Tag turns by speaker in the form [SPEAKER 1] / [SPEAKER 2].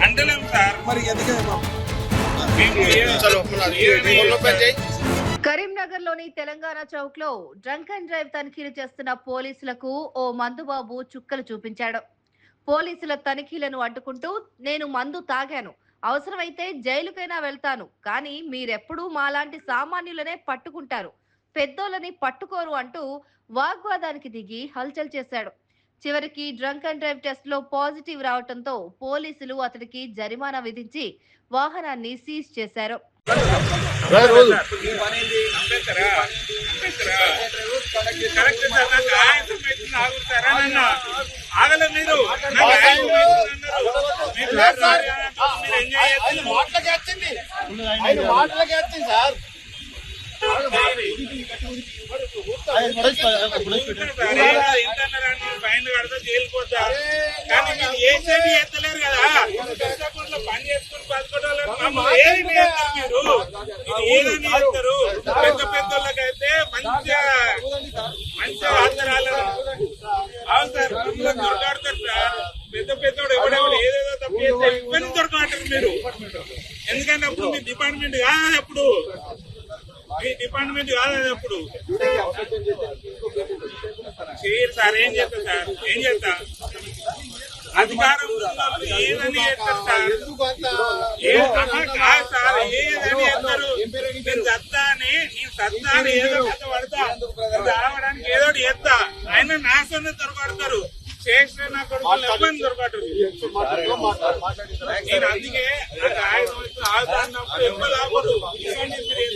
[SPEAKER 1] అంటలేము sir మరి
[SPEAKER 2] కరీంనగర్ లోని తెలంగాణ చౌక్ లో డ్రంక్ అండ్ డ్రైవ్ తనిఖీలు చేస్తున్న పోలీసులకు ఓ మందుబాబు చుక్కలు చూపించాడు. పోలీసుల తనిఖీలను అడ్డుకుంటూ నేను మందు తాగాను, అవసరమైతే జైలుకైనా వెళ్తాను, కానీ మీరెప్పుడూ మాలాంటి సామాన్యులనే పట్టుకుంటారు, పెద్దోళ్ళని పట్టుకోరు అంటూ వాగ్వాదానికి దిగి హల్చల్ చేశాడు. చివరికి డ్రంక్ అండ్ డ్రైవ్ టెస్ట్ లో పాజిటివ్ రావడంతో పోలీసులు అతడికి జరిమానా విధించి వాహనాన్ని సీజ్ చేశారు.
[SPEAKER 1] ఫైన్ కడతా జైలుకి పోతా, కానీ మీరు ఏసేది ఎత్తలేరు కదా. పని చేసుకుని బతుకోవడం ఏదైనా చేస్తారు. పెద్ద పెద్దోళ్ళకైతే మంచిగా ఆచరాలు అవును సార్, దొరకాడతారు సార్. పెద్ద పెద్దోడు ఎవడెవడు ఏదేదో తప్పు చేస్తే ఇబ్బంది దొరకమంటారు మీరు. ఎందుకంటే అప్పుడు మీ డిపార్ట్మెంట్ కాదు, అప్పుడు మీ డిపార్ట్మెంట్ కాదు అది. అప్పుడు చేయరు సార్. ఏం చేస్తా సార్, ఏం చేస్తా? అధికారం ఏదని చేస్తారు సార్, కాదు సార్, ఏదని చేస్తారు. నేను సత్తా అని ఏదో కథ పడతా, రావడానికి ఏదో చేస్తా. ఆయన నాశనం దొరకడతారు, చేసిన నా కొడుకులు ఎవరిని దొరకటరు. నేను అందుకే ఆగుతున్నప్పుడు ఎక్కువ లాభడు. మీరు